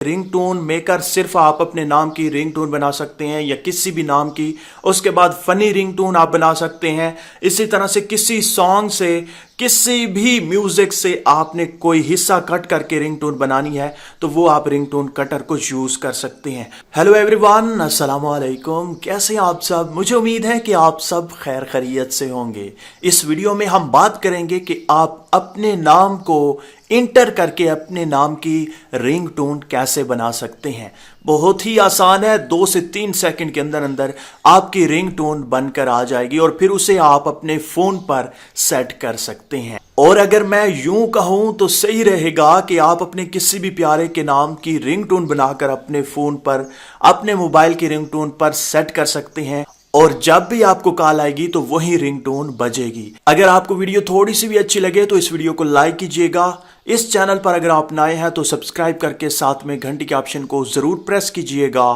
Ringtone maker सिर्फ आप अपने नाम की रिंगटोन बना सकते हैं या किसी भी नाम की। उसके बाद फनी रिंगटोन आप बना सकते हैं। इसी तरह से किसी सॉन्ग से, किसी भी म्यूजिक से आपने कोई हिस्सा कट करके रिंगटोन बनानी है तो वो आप रिंगटोन कटर को यूज कर सकते हैं। हेलो एवरीवन, अस्सलाम वालेकुम। कैसे आप सब? मुझे उम्मीद है कि आप सब खैर खैरियत से होंगे। इस वीडियो में हम बात करेंगे कि आप अपने नाम को इंटर करके अपने नाम की रिंगटोन कैसे बना सकते हैं। बहुत ही आसान है, 2 से 3 सेकंड के अंदर अंदर आपकी रिंगटोन बनकर आ जाएगी और फिर उसे आप अपने फोन पर सेट कर सकते हैं। और अगर मैं यूं कहूं तो सही रहेगा कि आप अपने किसी भी प्यारे के नाम की रिंगटोन बनाकर अपने फोन पर, अपने मोबाइल की रिंगटोन पर सेट कर सकते हैं और जब भी आपको कॉल आएगी तो वही रिंगटोन बजेगी। अगर आपको वीडियो थोड़ी सी भी अच्छी लगे तो इस वीडियो को लाइक कीजिएगा। इस चैनल पर अगर आप नए हैं तो सब्सक्राइब करके साथ में घंटी के ऑप्शन को जरूर प्रेस कीजिएगा।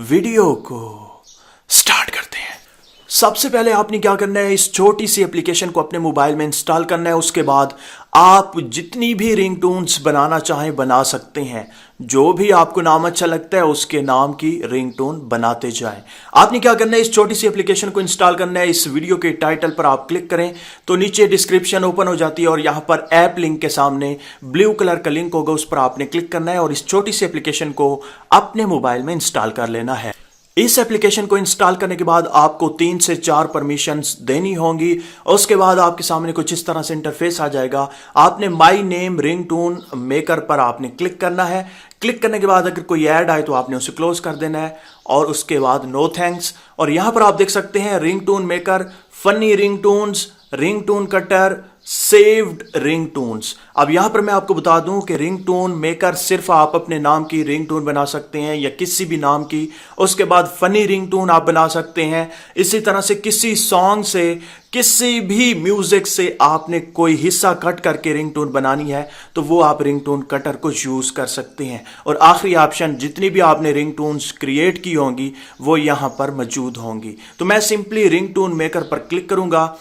वीडियो को स्टार्ट करते हैं। सबसे पहले आपने क्या करना है, इस छोटी सी एप्लीकेशन को अपने मोबाइल में इंस्टॉल करना है। उसके बाद आप जितनी भी रिंगटोन्स बनाना चाहें बना सकते हैं। जो भी आपको नाम अच्छा लगता है उसके नाम की रिंगटोन बनाते जाएं। आपने क्या करना है, इस छोटी सी एप्लीकेशन को इंस्टॉल करना है। इस वीडियो के टाइटल पर आप क्लिक करें तो नीचे डिस्क्रिप्शन ओपन हो जाती है और यहां पर ऐप लिंक के सामने ब्लू कलर का लिंक होगा, उस पर आपने क्लिक करना है और इस छोटी सी एप्लीकेशन को अपने मोबाइल में इंस्टॉल कर लेना है। इस एप्लीकेशन को इंस्टॉल करने के बाद आपको 3 से 4 परमिशंस देनी होंगी। उसके बाद आपके सामने कुछ इस तरह से इंटरफेस आ जाएगा। आपने माई नेम रिंगटोन मेकर पर आपने क्लिक करना है। क्लिक करने के बाद अगर कोई ऐड आए तो आपने उसे क्लोज कर देना है और उसके बाद नो थैंक्स। और यहां पर आप देख सकते हैं ringtone maker, funny ringtones, ringtone cutter, saved ringtones. अब यहां पर मैं आपको बता दूं कि रिंगटोन मेकर सिर्फ आप अपने नाम की रिंगटोन बना सकते हैं या किसी भी नाम की। उसके बाद फनी रिंगटोन आप बना सकते हैं। इसी तरह से किसी सॉन्ग से, किसी भी म्यूजिक से आपने कोई हिस्सा कट करके रिंगटोन बनानी है तो वो आप रिंगटोन कटर को यूज कर सकते हैं। और आखिरी ऑप्शन, जितनी भी आपने रिंगटोन्स क्रिएट की होंगी वो यहां पर मौजूद होंगी। तो मैं सिंपली रिंगटोन मेकर पर क्लिक करूंगा।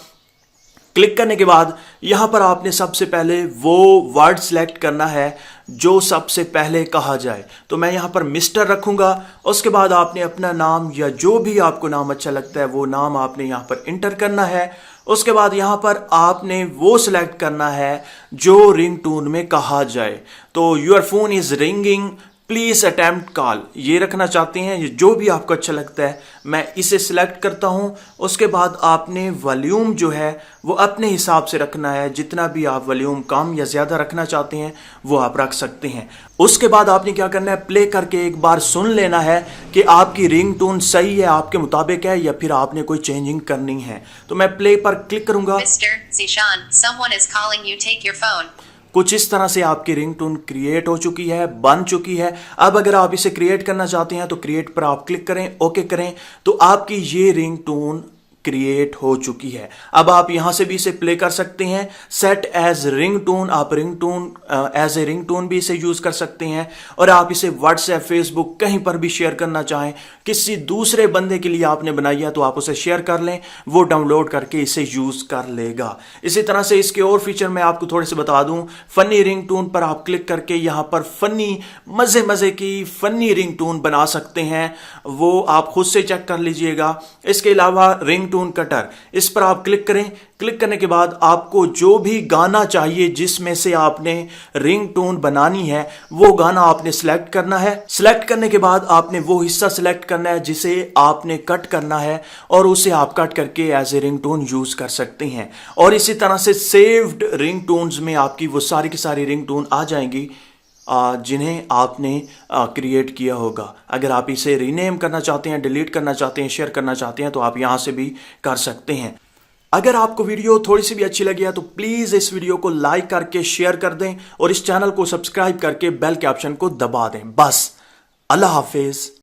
क्लिक करने के बाद यहां पर आपने सबसे पहले वो वर्ड सिलेक्ट करना है जो सबसे पहले कहा जाए। तो मैं यहां पर मिस्टर रखूंगा। उसके बाद आपने अपना नाम या जो भी आपको नाम अच्छा लगता है वो नाम आपने यहां पर इंटर करना है। उसके बाद यहां पर आपने वो सिलेक्ट करना है जो रिंगटोन में कहा जाए। तो your phone is ringing, please attempt call, ये रखना चाहते हैं, जो भी आपको अच्छा लगता है मैं इसे सिलेक्ट करता हूं। उसके बाद आपने वॉल्यूम जो है वो अपने हिसाब से रखना है। जितना भी आप वॉल्यूम कम या ज्यादा रखना चाहते हैं वो आप रख सकते हैं। उसके बाद आपने क्या करना है, प्ले करके एक बार सुन लेना है कि आपकी रिंगटोन सही है, आपके मुताबिक है या फिर आपने कोई चेंजिंग करनी है। तो मैं प्ले पर क्लिक करूंगा। Mr. Zishan, someone is calling you, take your phone. कुछ इस तरह से आपकी रिंगटोन क्रिएट हो चुकी है, बन चुकी है। अब अगर आप इसे क्रिएट करना चाहते हैं तो क्रिएट पर आप क्लिक करें, ओके करें तो आपकी ये रिंगटोन क्रिएट हो चुकी है। अब आप यहां से भी इसे प्ले कर सकते हैं। सेट एज रिंगटोन, आप रिंगटोन एज ए रिंगटोन भी इसे यूज कर सकते हैं और आप इसे व्हाट्सएप, फेसबुक कहीं पर भी शेयर करना चाहें, किसी दूसरे बंदे के लिए आपने बनाई है तो आप उसे शेयर कर लें, वो डाउनलोड करके इसे यूज कर लेगा। इसी तरह से इसके और फीचर मैं आपको थोड़े से बता दूं। फनी रिंगटोन पर आप क्लिक करके यहां पर फनी, मजे मजे की फनी रिंगटोन बना सकते हैं, वो आप खुद से चेक कर लीजिएगा। इसके अलावा रिंगटोन कटर, इस पर आप क्लिक करें। क्लिक करने के बाद आपको जो भी गाना चाहिए जिसमें से आपने रिंगटोन बनानी है वो गाना आपने सिलेक्ट करना है। सिलेक्ट करने के बाद आपने वो हिस्सा सिलेक्ट करना है जिसे आपने कट करना है और उसे आप कट करके एज ए रिंगटोन यूज कर सकते हैं। और इसी तरह से सेव्ड रिंगटोन्स में आपकी वो सारी की सारी रिंगटोन आ जाएंगी जिन्हें आपने क्रिएट किया होगा। अगर आप इसे रीनेम करना चाहते हैं, डिलीट करना चाहते हैं, शेयर करना चाहते हैं तो आप यहां से भी कर सकते हैं। अगर आपको वीडियो थोड़ी सी भी अच्छी लगी है तो प्लीज इस वीडियो को लाइक करके शेयर कर दें और इस चैनल को सब्सक्राइब करके बेल के ऑप्शन को दबा दें। बस, अल्लाह हाफिज।